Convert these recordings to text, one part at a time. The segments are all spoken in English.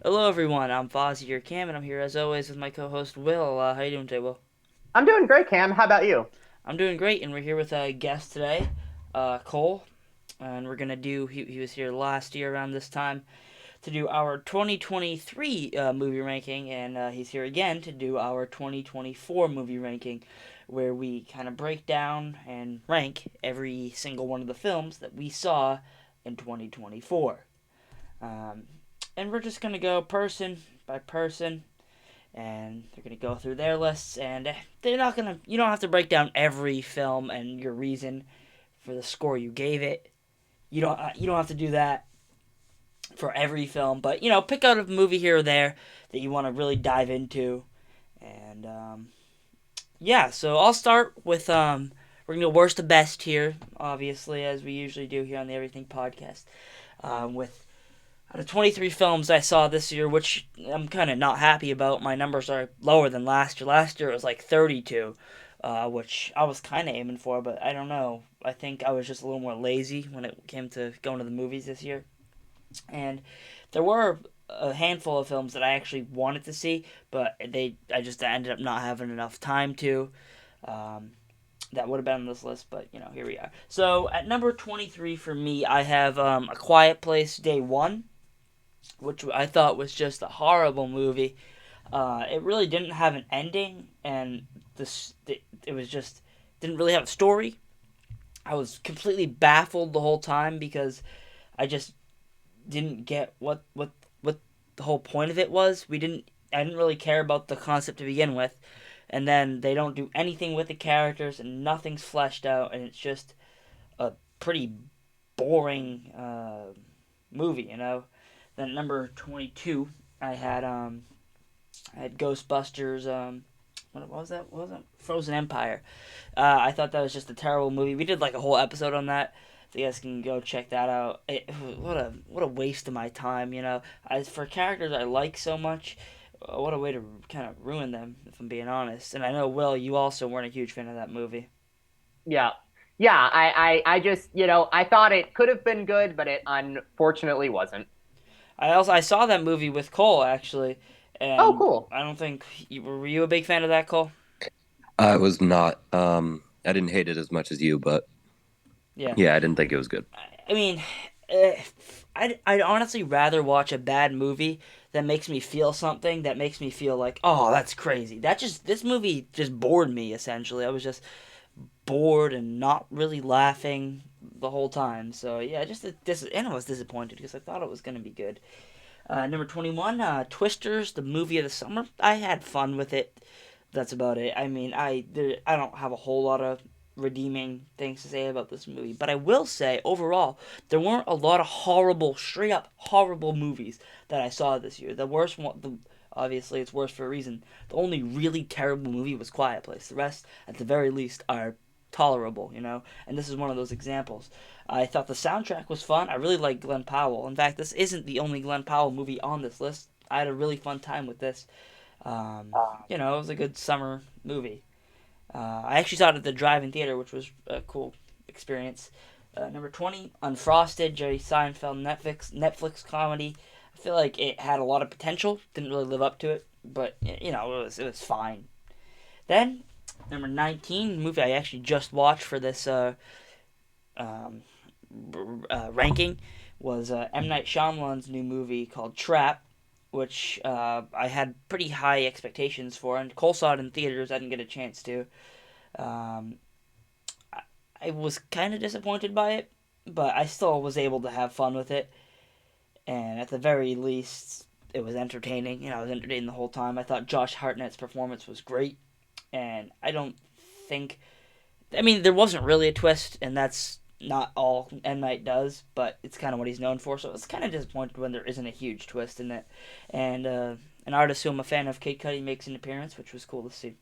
Hello, everyone. I'm Fozzie, your Cam, and I'm here as always with my co-host Will. How you doing today, Will? I'm doing great, Cam. How about you? I'm doing great, and we're here with a guest today, Cole, and we're gonna do. He was here last year around this time to do our 2023 movie ranking, and he's here again to do our 2024 movie ranking, where we kind of break down and rank every single one of the films that we saw in 2024. Um, and we're just gonna go person by person and they're gonna go through their lists, and they're not gonna. You don't have to break down every film and your reason for the score you gave it. You don't have to do that for every film, but pick out a movie here or there that you want to really dive into, and yeah. So I'll start with we're gonna go worst to best here, obviously, as we usually do here on the Everything Podcast, with out of 23 films I saw this year, which I'm kind of not happy about, my numbers are lower than last year. Last year it was like 32, which I was kind of aiming for, but I don't know. I think I was just a little more lazy when it came to going to the movies this year. And there were a handful of films that I actually wanted to see, but I just ended up not having enough time to. Um, that would have been on this list, but here we are. So at number 23 for me, I have A Quiet Place Day One, which I thought was just a horrible movie. It really didn't have an ending, and it was just didn't really have a story. I was completely baffled the whole time because I just didn't get what the whole point of it was. I didn't really care about the concept to begin with, and then they don't do anything with the characters, and nothing's fleshed out, and it's just a pretty boring movie. Then at number 22, I had Ghostbusters. What was that? What was it? Frozen Empire. I thought that was just a terrible movie. We did like a whole episode on that. So you guys can go check that out. What a waste of my time. As for characters I like so much, what a way to kind of ruin them. If I'm being honest. And I know Will, you also weren't a huge fan of that movie. Yeah. Yeah, I just, I thought it could have been good, but it unfortunately wasn't. I saw that movie with Cole actually, Oh, and cool. I don't think were you a big fan of that, Cole? I was not. I didn't hate it as much as you, but Yeah. yeah, I didn't think it was good. I mean, uh, I'd honestly rather watch a bad movie that makes me feel something, that makes me feel like, oh, that's crazy. This movie just bored me, essentially. I was just bored and not really laughing the whole time. So, yeah, and I was disappointed because I thought it was going to be good. Number 21, Twisters, the movie of the summer. I had fun with it. That's about it. I mean, I don't have a whole lot of redeeming things to say about this movie, but I will say overall there weren't a lot of horrible, straight up horrible movies that I saw this year. The worst one, obviously it's worse for a reason. The only really terrible movie was Quiet Place. The rest, at the very least, are tolerable. And this is one of those examples. I thought the soundtrack was fun. I really like Glenn Powell. In fact, this isn't the only Glenn Powell movie on this list. I had a really fun time with this. It was a good summer movie. I actually saw it at the drive-in theater, which was a cool experience. Number 20, Unfrosted, Jerry Seinfeld Netflix comedy. I feel like it had a lot of potential. Didn't really live up to it, but it was fine. Then number 19, movie I actually just watched for this um, ranking was M Night Shyamalan's new movie called Trap, which I had pretty high expectations for, and Cole saw it in theaters. I didn't get a chance to. Um, I was kind of disappointed by it, but I still was able to have fun with it, and at the very least, it was entertaining. I was entertained the whole time. I thought Josh Hartnett's performance was great, and I don't think. I mean, there wasn't really a twist, and that's not all M Night does, but it's kind of what he's known for. So it's kind of disappointed when there isn't a huge twist in it. And an artist who I'm a fan of, Kate Cudi, makes an appearance, which was cool to see.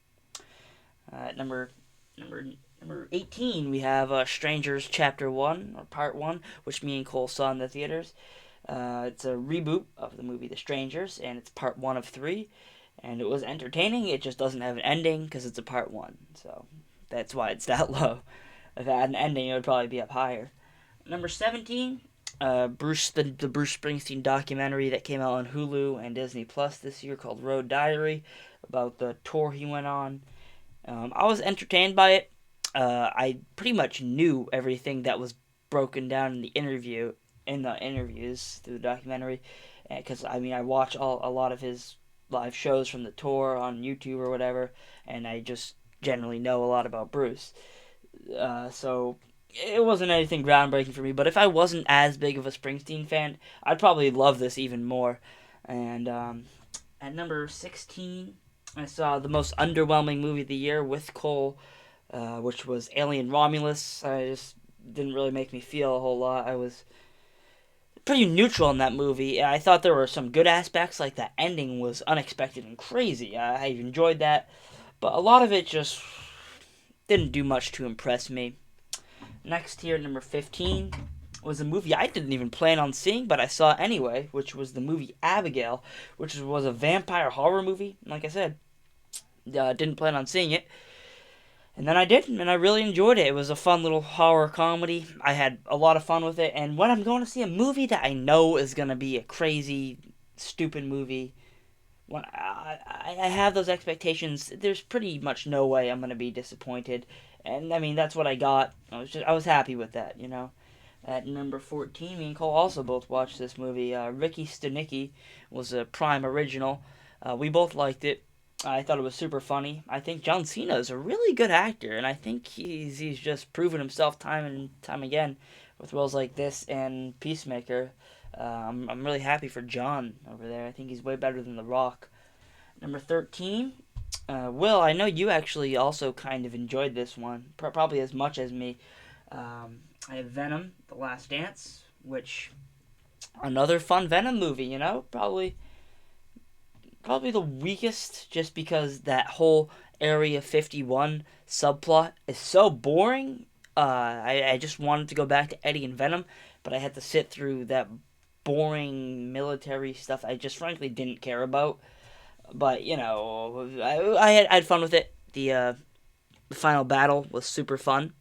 Number number number 18, we have Strangers Chapter One or Part One, which me and Cole saw in the theaters. It's a reboot of the movie The Strangers, and it's part one of three. And it was entertaining. It just doesn't have an ending because it's a part one. So that's why it's that low. If it had an ending, it would probably be up higher. Number 17, The Bruce Springsteen documentary that came out on Hulu and Disney Plus this year called Road Diary, about the tour he went on. I was entertained by it. I pretty much knew everything that was broken down in the interviews through the documentary, because I mean I watch a lot of his live shows from the tour on YouTube or whatever, and I just generally know a lot about Bruce. So it wasn't anything groundbreaking for me, but if I wasn't as big of a Springsteen fan, I'd probably love this even more. And at number 16, I saw the most underwhelming movie of the year with Cole, which was Alien Romulus. I just didn't really make me feel a whole lot. I was pretty neutral in that movie. I thought there were some good aspects, like that ending was unexpected and crazy. I enjoyed that, but a lot of it just didn't do much to impress me. Next here, number 15, was a movie I didn't even plan on seeing, but I saw anyway, which was the movie Abigail, which was a vampire horror movie. Like I said, didn't plan on seeing it. And then I did, and I really enjoyed it. It was a fun little horror comedy. I had a lot of fun with it. And when I'm going to see a movie that I know is going to be a crazy, stupid movie, when I have those expectations, there's pretty much no way I'm going to be disappointed. And I mean, that's what I got. I was happy with that, you know. At number 14, me and Cole also both watched this movie. Ricky Stenicki was a Prime original. We both liked it. I thought it was super funny. I think John Cena is a really good actor, and I think he's just proven himself time and time again with roles like this and Peacemaker. I'm really happy for John over there. I think he's way better than The Rock. Number 13, Will, I know you actually also kind of enjoyed this one, probably as much as me. I have Venom, The Last Dance, which another fun Venom movie. You know, probably the weakest, just because that whole Area 51 subplot is so boring. I just wanted to go back to Eddie and Venom, but I had to sit through that boring military stuff I just frankly didn't care about. But you know, I had fun with it. The final battle was super fun.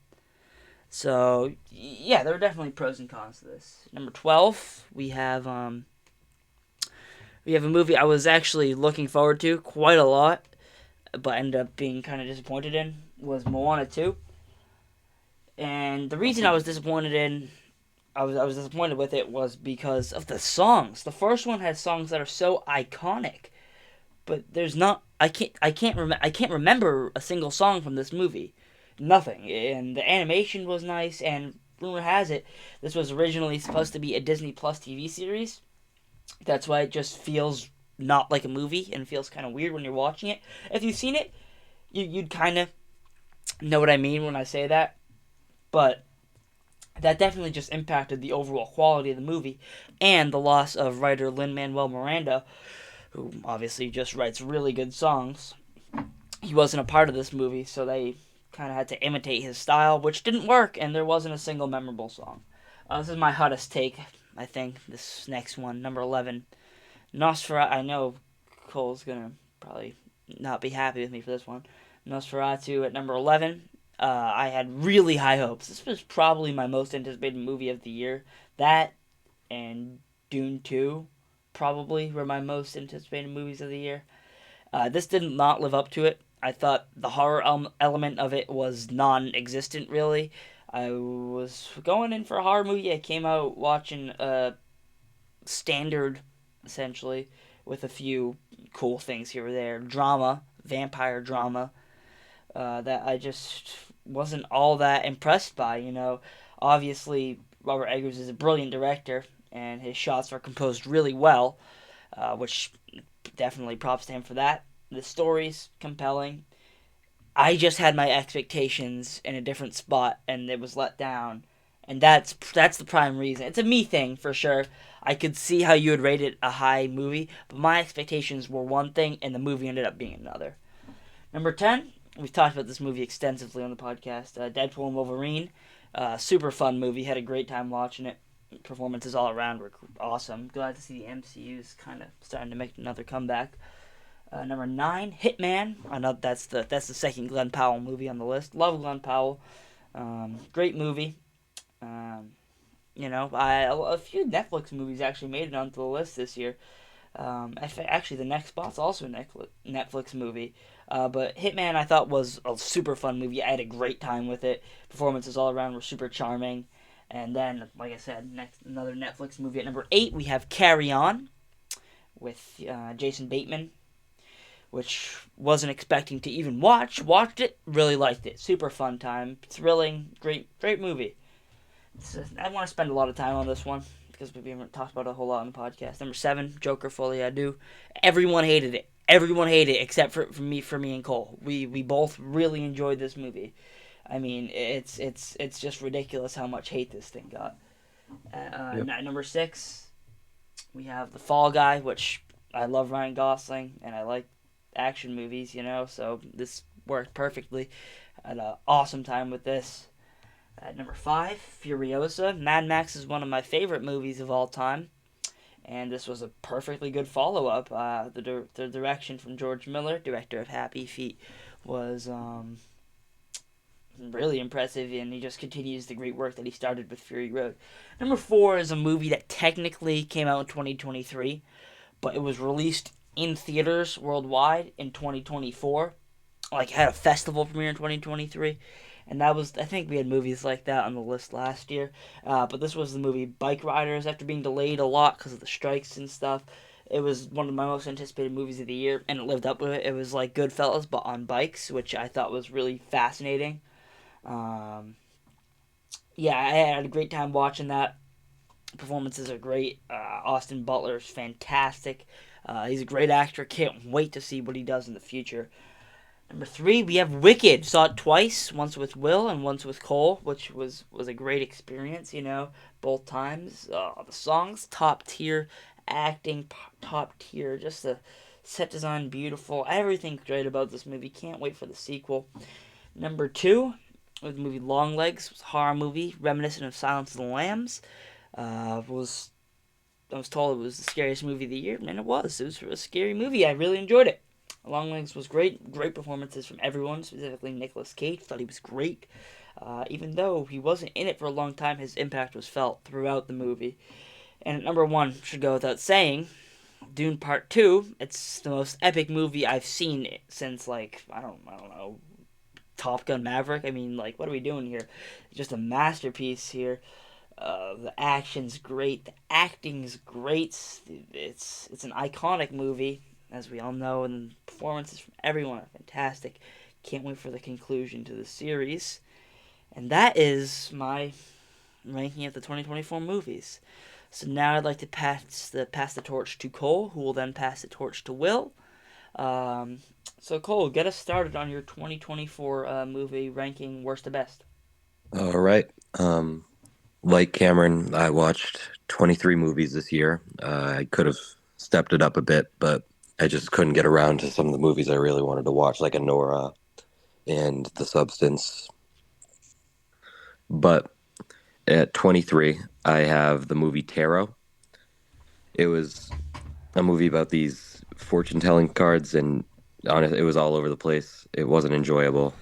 So yeah, there are definitely pros and cons to this. Number 12, we have a movie I was actually looking forward to quite a lot, but ended up being kind of disappointed in, was Moana 2. And the reason I was disappointed with it was because of the songs. The first one has songs that are so iconic, but there's not. I can't remember a single song from this movie. Nothing. And the animation was nice. And rumor has it, this was originally supposed to be a Disney Plus TV series. That's why it just feels not like a movie and feels kind of weird when you're watching it. If you've seen it, you'd kind of know what I mean when I say that. But that definitely just impacted the overall quality of the movie, and the loss of writer Lin-Manuel Miranda, who obviously just writes really good songs. He wasn't a part of this movie, so they kind of had to imitate his style, which didn't work, and there wasn't a single memorable song. This is my hottest take, I think, this next one, number 11. Nosferatu. I know Cole's gonna probably not be happy with me for this one. Nosferatu at number 11. I had really high hopes. This was probably my most anticipated movie of the year. That and Dune 2 probably were my most anticipated movies of the year. This did not live up to it. I thought the horror element of it was non-existent, really. I was going in for a horror movie. I came out watching a standard, essentially, with a few cool things here or there. Drama, vampire drama, that I just wasn't all that impressed by, you know. Obviously, Robert Eggers is a brilliant director, and his shots are composed really well, which definitely props to him for that. The story's compelling. I just had my expectations in a different spot, and it was let down. And that's the prime reason. It's a me thing, for sure. I could see how you would rate it a high movie, but my expectations were one thing, and the movie ended up being another. Number 10, we've talked about this movie extensively on the podcast. Deadpool and Wolverine. Super fun movie. Had a great time watching it. Performances all around were awesome. Glad to see the MCU's kind of starting to make another comeback. Number 9, Hitman. I know that's the second Glenn Powell movie on the list. Love Glenn Powell. Great movie. A few Netflix movies actually made it onto the list this year. Actually, the next spot's also a Netflix movie. But Hitman, I thought, was a super fun movie. I had a great time with it. Performances all around were super charming. And then, like I said, next another Netflix movie at number 8, we have Carry On with Jason Bateman, which wasn't expecting to even watch. Watched it, really liked it. Super fun time, thrilling, great movie. I want to spend a lot of time on this one because we haven't talked about it a whole lot on the podcast. Number 7, Joker Folie à Deux. Everyone hated it. Everyone hated it except for me and Cole. We both really enjoyed this movie. I mean, it's just ridiculous how much hate this thing got. Yep. At number 6, we have The Fall Guy, which I love Ryan Gosling and I like action movies, so this worked perfectly. I had an awesome time with this. At number 5, Furiosa. Mad Max is one of my favorite movies of all time, and this was a perfectly good follow up. The direction from George Miller, director of Happy Feet, was really impressive, and he just continues the great work that he started with Fury Road. Number 4 is a movie that technically came out in 2023, but it was released in theaters worldwide in 2024. Like, had a festival premiere in 2023, and that was, I think we had movies like that on the list last year. But this was the movie Bike Riders, after being delayed a lot because of the strikes and stuff. It was one of my most anticipated movies of the year, and it lived up to it. It was like Goodfellas, but on bikes, which I thought was really fascinating. Um, yeah, I had a great time watching that. Performances are great. Austin Butler's fantastic. He's a great actor. Can't wait to see what he does in the future. Number 3, we have Wicked. Saw it twice, once with Will and once with Cole, which was a great experience. Both times. The songs top tier, acting top tier, just the set design beautiful. Everything great about this movie. Can't wait for the sequel. Number 2, the movie Longlegs, was a horror movie reminiscent of Silence of the Lambs. Was I was told it was the scariest movie of the year, and it was. It was a scary movie. I really enjoyed it. Longlegs was great. Great performances from everyone, specifically Nicolas Cage. Thought he was great. Even though he wasn't in it for a long time, his impact was felt throughout the movie. And at number 1, should go without saying, Dune Part 2. It's the most epic movie I've seen since, like, I don't know, Top Gun Maverick. I mean, like, what are we doing here? Just a masterpiece here. The action's great. The acting's great. It's an iconic movie, as we all know, and the performances from everyone are fantastic. Can't wait for the conclusion to the series. And that is my ranking of the 2024 movies. So now I'd like to pass the torch to Cole, who will then pass the torch to Will. Um, so Cole, get us started on your 2024 movie ranking, worst to best. All right. Like Cameron, I watched 23 movies this year. I could have stepped it up a bit, but I just couldn't get around to some of the movies I really wanted to watch, like Anora and The Substance. But at 23, I have the movie Tarot. It was a movie about these fortune telling cards, and honestly, it was all over the place. It wasn't enjoyable,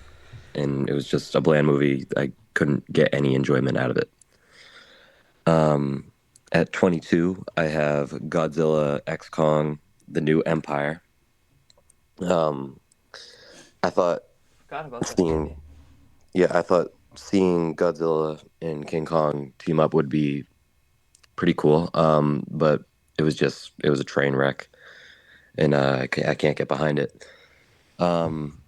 and it was just a bland movie. I couldn't get any enjoyment out of it. Um, at 22, I have Godzilla X Kong: The New Empire. Um, I thought Forgot about that seeing, movie. yeah, I thought seeing Godzilla and King Kong team up would be pretty cool. But it was a train wreck, and I can't get behind it. Um,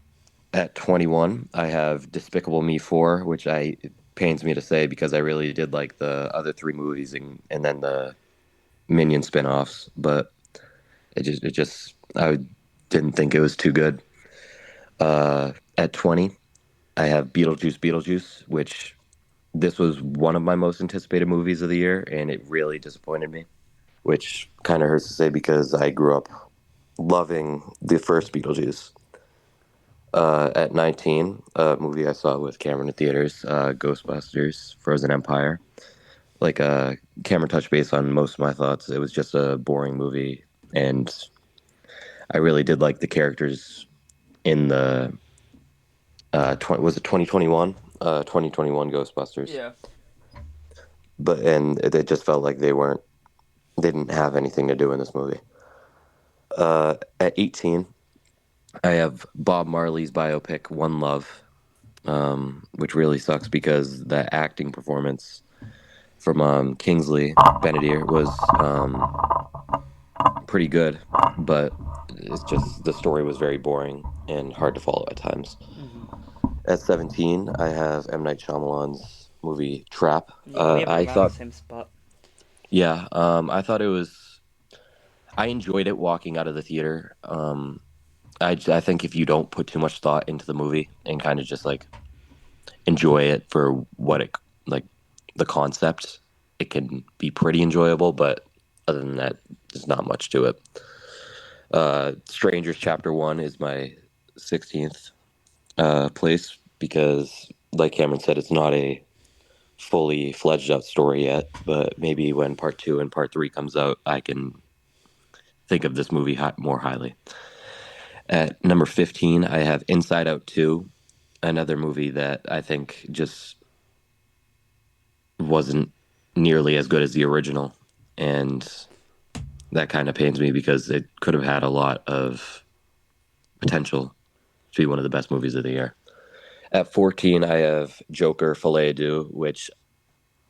at 21, I have Despicable Me 4, which it pains me to say because I really did like the other three movies and then the Minion spin-offs, but I didn't think it was too good. At 20, I have Beetlejuice, which this was one of my most anticipated movies of the year, and it really disappointed me, which kind of hurts to say because I grew up loving the first Beetlejuice. At 19, a movie I saw with Cameron in theaters, Ghostbusters: Frozen Empire. Like Cameron touched base on most of my thoughts. It was just a boring movie, and I really did like the characters in the was it 2021 2021 Ghostbusters. Yeah. but and it just felt like they didn't have anything to do in this movie. At 18, I have Bob Marley's biopic One Love, which really sucks because the acting performance from Kingsley Benedict was pretty good, but it's just the story was very boring and hard to follow at times. Hmm. At 17, I have M. Night Shyamalan's movie Trap. Yeah, we have I around the thought, same spot. yeah, I thought it was. I enjoyed it walking out of the theater. I think if you don't put too much thought into the movie and kind of just like enjoy it for what it like the concept, it can be pretty enjoyable. But other than that, there's not much to it. Strangers Chapter One is my 16th place because, like Cameron said, it's not a fully fledged out story yet. But maybe when part two and part three comes out, I can think of this movie more highly. At number 15, I have Inside Out 2, another movie that I think just wasn't nearly as good as the original. And that kind of pains me because it could have had a lot of potential to be one of the best movies of the year. At 14, I have Joker Filet Du, which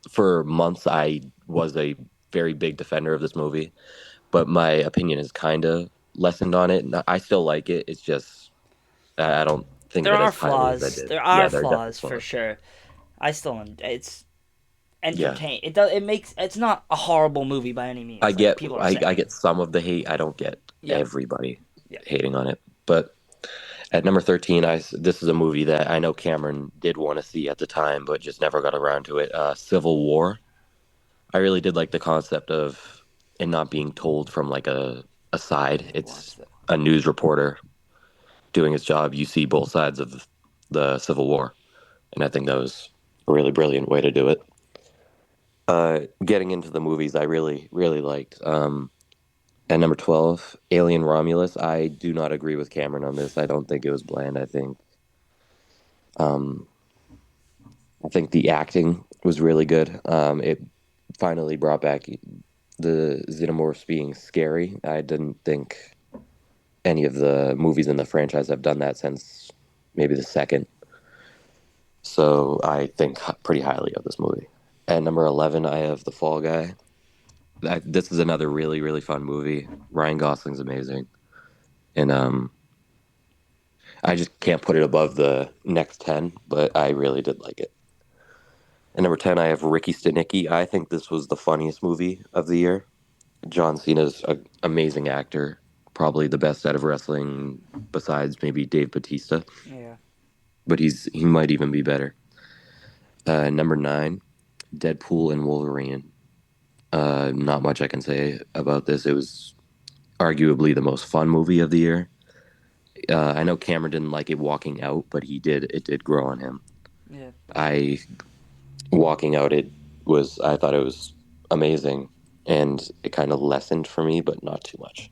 for months I was a very big defender of this movie, but my opinion is kind of lessened on it. I still like it. It's just, I don't think of There it are as highly as I flaws. did. There Yeah, are there are definitely flaws for flaws. sure. I still it's Yeah. entertain. It does. It makes it's not a horrible movie by any I means. Like get people are I saying. get some of the hate. I don't get Yep. everybody Yep. hating on it. But at number 13, this is a movie that I know Cameron did want to see at the time, but just never got around to it. Civil War. I really did like the concept of it not being told from like a side. Never It's watched it. a news reporter doing his job. You see both sides of the Civil War, and I think that was a really brilliant way to do it. Getting into the movies, I really liked. At number 12, Alien Romulus. I do not agree with Cameron on this. I don't think it was bland. Um, I think the acting was really good. It finally brought back the xenomorphs being scary. I didn't think any of the movies in the franchise have done that since maybe the second. So I think pretty highly of this movie. At number 11, I have The Fall Guy. This is another really fun movie. Ryan Gosling's amazing, and I just can't put it above the next 10, but I really did like it. And number 10, I have Ricky Stenicki. I think this was the funniest movie of the year. John Cena's an amazing actor, probably the best out of wrestling besides maybe Dave Batista, Yeah. but he might even be better. Number 9, Deadpool and Wolverine. Not much I can say about this. It was arguably the most fun movie of the year. I know Cameron didn't like it walking out, but he did. It did grow on him. Yeah. I walking out, I thought it was amazing, and it kind of lessened for me, but not too much.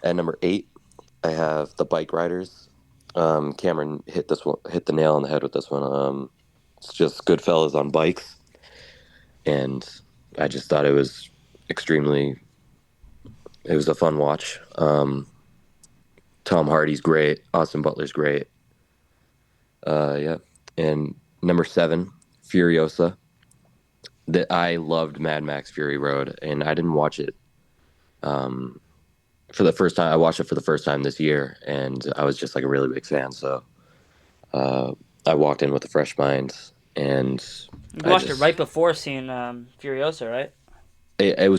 At number 8, I have The Bike Riders. Cameron hit the nail on the head with this one. It's just Goodfellas on bikes, and I just thought extremely. It was a fun watch. Tom Hardy's great. Austin Butler's great. Yeah. And number 7, Furiosa. That I loved Mad Max Fury Road, and I didn't watch it um, for the first time. I watched it for the first time this year, and I was just like a really big fan. So uh, I walked in with a fresh mind, and You I watched it right just before seeing Furiosa, right? it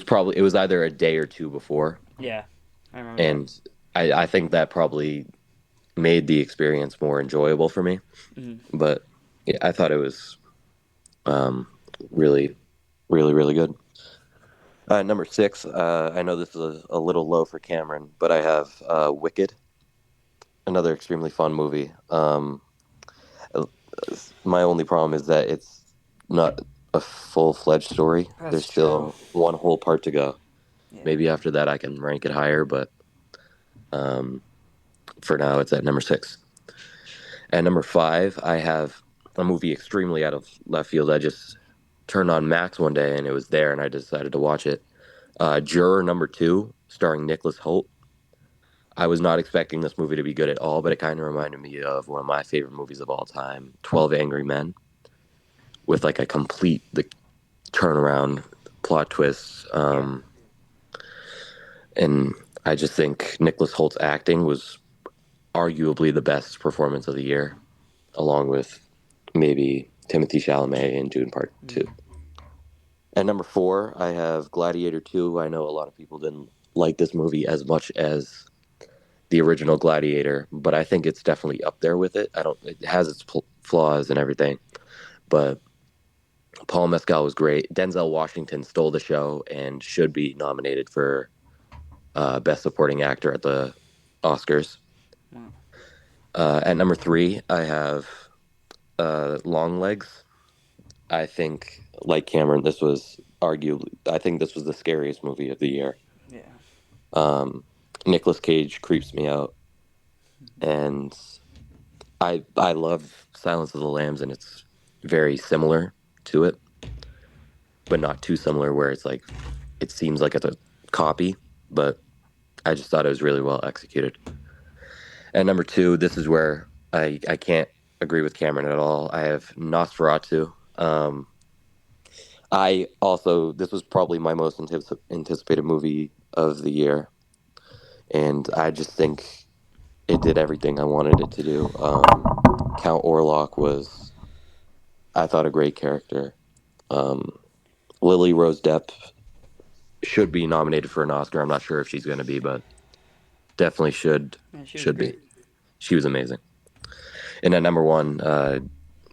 was either a day or two before, Yeah. I remember that. and I think that probably made the experience more enjoyable for me. Hmm. But yeah, I thought it was um, really, really good. Number 6, I know this is a little low for Cameron, but I have Wicked, another extremely fun movie. Uh, my only problem is that it's not a full-fledged story. That's There's true. still one whole part to go. Yeah. Maybe after that I can rank it higher, but um, for now it's at number 6. At number 5, I have a movie extremely out of left field. I just turned on Max one day and it was there, and I decided to watch it. Juror number two, starring Nicholas Hoult. I was not expecting this movie to be good at all, but it kind of reminded me of one of my favorite movies of all time, 12 Angry Men, with like a complete turnaround plot twist. Yeah. And I just think Nicholas Holt's acting was arguably the best performance of the year, along with maybe Timothy Chalamet in Dune Part 2. Mm. At number four, I have Gladiator 2. I know a lot of people didn't like this movie as much as the original Gladiator, but I think it's definitely up there with it. I don't. It has its flaws and everything, but Paul Mescal was great. Denzel Washington stole the show and should be nominated for Best Supporting Actor at the Oscars. Wow. At number three, I have Long Legs. I think, like Cameron, this was arguably. I think this was the scariest movie of the year. Yeah. Nicolas Cage creeps me out, and I love Silence of the Lambs, and it's very similar to it, but not too similar where it's like it seems like it's a copy, but I just thought it was really well executed. And number two, this is where I can't agree with Cameron at all. I have Nosferatu. I also this was probably my most anticipated movie of the year, and I just think it did everything I wanted it to do. Count Orlok was, I thought, a great character. Um, Lily Rose Depp should be nominated for an Oscar. I'm not sure if she's going to be, but definitely Yeah, she was should be. great. She was amazing. And at number one,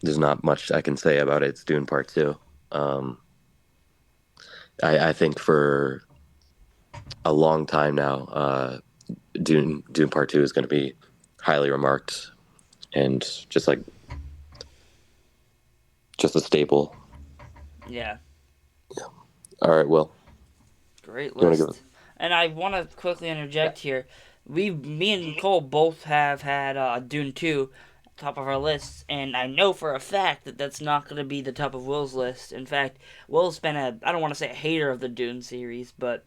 there's not much I can say about it. It's Dune Part Two. Um, I think for a long time now, Dune Part Two is going to be highly remarked and just a staple. Yeah. All right, Will, Great you want to give list. And I want to quickly interject here. Me and Cole both have had Dune 2 top of our lists, and I know for a fact that that's not going to be the top of Will's list. In fact, Will's been I don't want to say a hater of the Dune series, but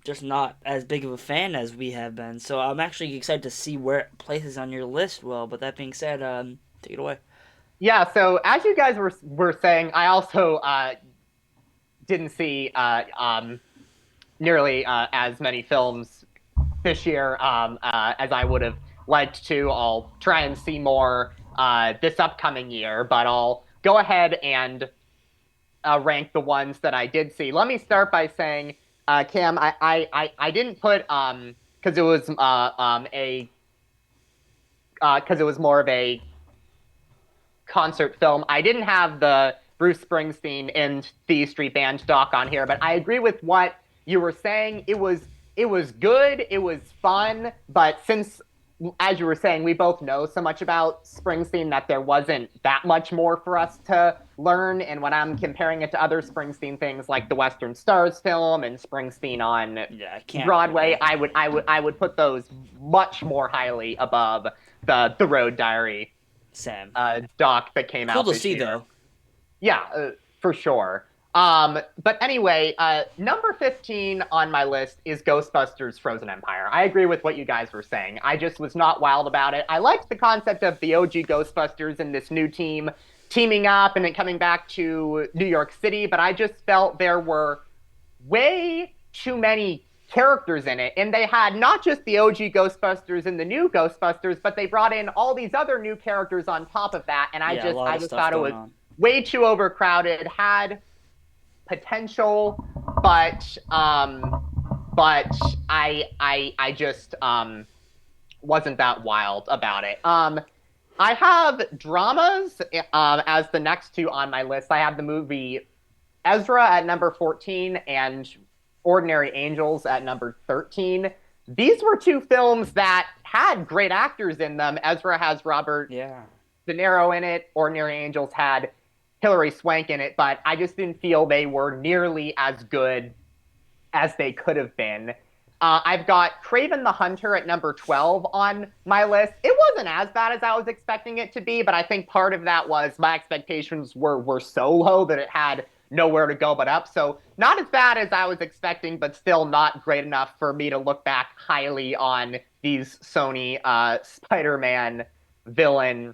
just not as big of a fan as we have been. So I'm actually excited to see where it places on your list, Will. But that being said, take it away. Yeah, so as you guys were saying, I also didn't see nearly as many films this year as I would have liked to. I'll try and see more this upcoming year, but I'll go ahead and rank the ones that I did see. Let me start by saying, Cam, I didn't put because it was a because it was more of a concert film. I didn't have the Bruce Springsteen and the Street Band doc on here, but I agree with what you were saying. It was good, it was fun, but since as you were saying, we both know so much about Springsteen that there wasn't that much more for us to learn. And when I'm comparing it to other Springsteen things like the Western Stars film and Springsteen on Yeah, I can't. Broadway, I would put those much more highly above the Road Diary Sam. doc that came Cool out to this see year. though. Yeah, for sure. But anyway, number 15 on my list is Ghostbusters Frozen Empire. I agree with what you guys were saying. I just was not wild about it. I liked the concept of the OG Ghostbusters and this new team teaming up and then coming back to New York City, but I just felt there were way too many characters in it. And they had not just the OG Ghostbusters and the new Ghostbusters, but they brought in all these other new characters on top of that. And Yeah, a lot I of just stuff thought it going was on. way too overcrowded, had potential, but I just wasn't that wild about it. I have dramas as the next two on my list. I have the movie Ezra at number 14 and Ordinary Angels at number 13. These were two films that had great actors in them. Ezra has Robert Yeah. De Niro in it. Ordinary Angels had Hilary Swank in it, but I just didn't feel they were nearly as good as they could have been. I've got Craven the Hunter at number 12 on my list. It wasn't as bad as I was expecting it to be, but I think part of that was my expectations were so low that it had nowhere to go but up. So not as bad as I was expecting, but still not great enough for me to look back highly on these Sony Spider-Man villain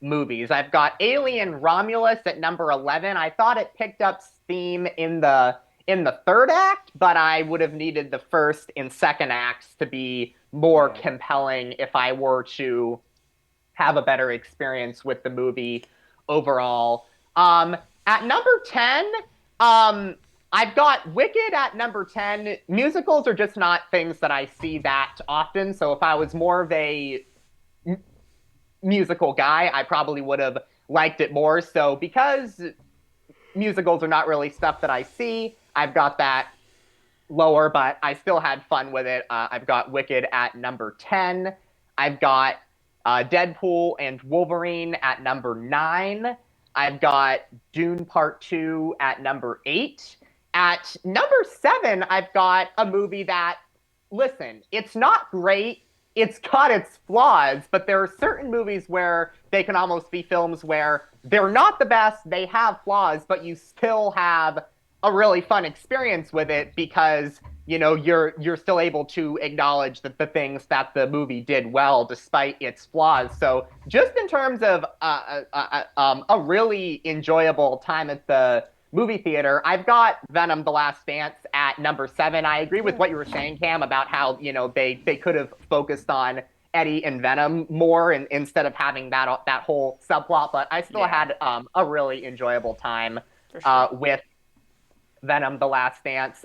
movies. I've got Alien Romulus at number 11. I thought it picked up steam in the third act, but I would have needed the first and second acts to be more Right. compelling if I were to have a better experience with the movie overall. At number 10, I've got Wicked at number 10. Musicals are just not things that I see that often. So if I was more of a musical guy, I probably would have liked it more. So because musicals are not really stuff that I see, I've got that lower, but I still had fun with it. I've got Wicked at number 10. I've got Deadpool and Wolverine at number 9. I've got Dune Part 2 at number 8. At number 7, I've got a movie that, listen, it's not great. It's got its flaws, but there are certain movies where they can almost be films where they're not the best, they have flaws, but you still have a really fun experience with it because you're still able to acknowledge the things that the movie did well despite its flaws. So just in terms of a really enjoyable time at the movie theater, I've got Venom: The Last Dance at number 7. I agree with Yeah. what you were saying, Cam, about how they could have focused on Eddie and Venom more instead of having that whole subplot. But I still Yeah, had a really enjoyable time for sure. with Venom: The Last Dance.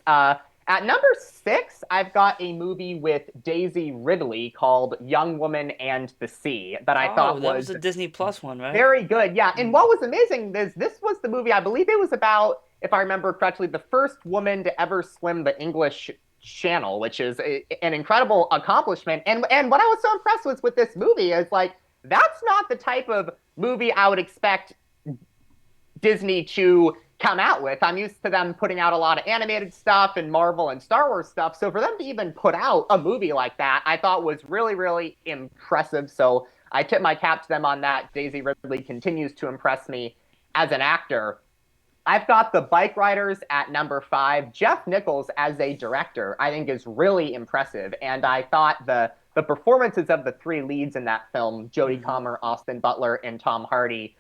At number 6, I've got a movie with Daisy Ridley called Young Woman and the Sea that I Oh, thought that was was a Disney Plus one, right? very good. Yeah, and Mm. what was amazing is this was the movie, I believe it was about, if I remember correctly, the first woman to ever swim the English Channel, which is an incredible accomplishment. And what I was so impressed with this movie is like that's not the type of movie I would expect Disney to come out with. I'm used to them putting out a lot of animated stuff and Marvel and Star Wars stuff. So for them to even put out a movie like that, I thought was really, really impressive. So I tip my cap to them on that. Daisy Ridley continues to impress me as an actor. I've got The Bike Riders at number 5. Jeff Nichols as a director, I think, is really impressive. And I thought the performances of the three leads in that film, Jodie Mm-hmm. Comer, Austin Butler, and Tom Hardy,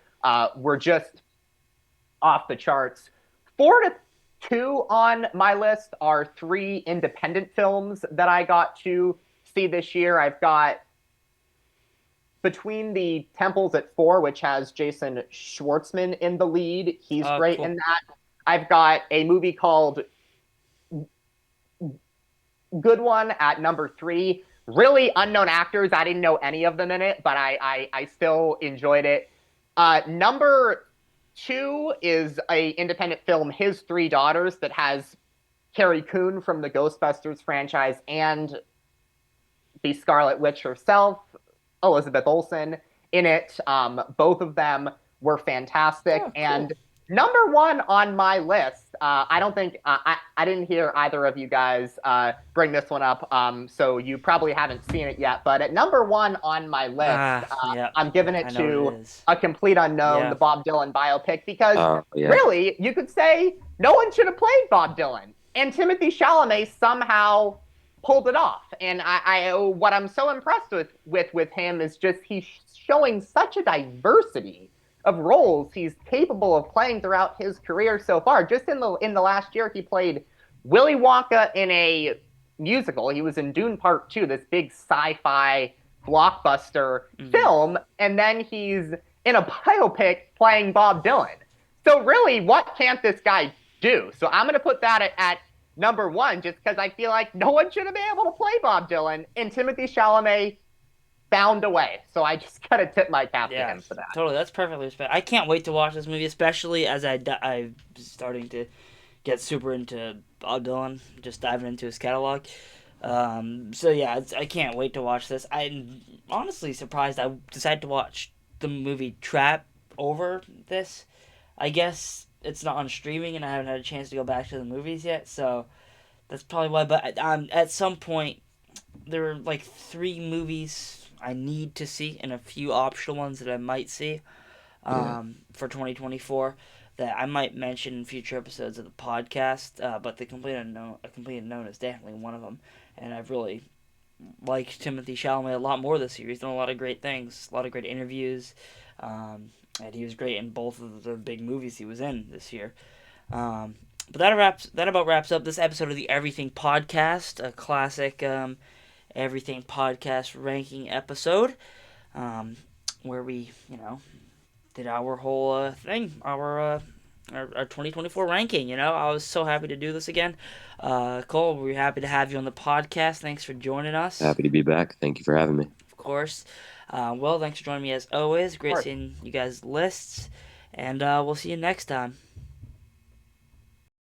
were just off the charts. 4 to 2 on my list are 3 independent films that I got to see this year. I've got Between the Temples at 4, which has Jason Schwartzman in the lead. He's Oh, great in cool. that. I've got a movie called Good One at number 3. Really unknown actors. I didn't know any of them in it, but I still enjoyed it. Number 2 is a independent film, His Three Daughters, that has Carrie Coon from the Ghostbusters franchise and the Scarlet Witch herself, Elizabeth Olsen, in it. Both of them were fantastic. Oh, And cool. number 1 on my list, I don't think I didn't hear either of you guys bring this one up, so you probably haven't seen it yet. But at number 1 on my list, Ah, yeah. I'm giving it I know what it to is. A Complete Unknown, the Yeah. Bob Dylan biopic, because Oh yeah. really, you could say no one should have played Bob Dylan, and Timothy Chalamet somehow pulled it off. And what I'm so impressed with him is just he's showing such a diversity of roles he's capable of playing throughout his career so far. Just in the last year, he played Willy Wonka in a musical. He was in Dune Part 2, this big sci-fi blockbuster Mm-hmm. film, and then he's in a biopic playing Bob Dylan. So really, what can't this guy do? So I'm going to put that at number 1 just because I feel like no one should have been able to play Bob Dylan, and Timothy Chalamet found a way. So I just got to tip my cap to Yeah, him for that. totally. That's perfectly respect. I can't wait to watch this movie, especially as I'm starting to get super into Bob Dylan, just diving into his catalog. So yeah, I can't wait to watch this. I'm honestly surprised I decided to watch the movie Trap over this. I guess it's not on streaming, and I haven't had a chance to go back to the movies yet. So That's probably why. But at some point, there are like 3 movies I need to see and a few optional ones that I might see Yeah. for 2024 that I might mention in future episodes of the podcast. But the Complete Unknown is definitely one of them, and I've really liked Timothy Chalamet a lot more this year. He's done a lot of great things, a lot of great interviews, and he was great in both of the big movies he was in this year. But that about wraps up this episode of the Everything Podcast, a classic Everything Podcast ranking episode, um, where we did our whole thing, our 2024 ranking. I was so happy to do this again. Cole, we're happy to have you on the podcast. Thanks for joining us. Happy to be back. Thank you for having me. Of course. Well, thanks for joining me as always. Of Great course. seeing you guys' lists, and we'll see you next time.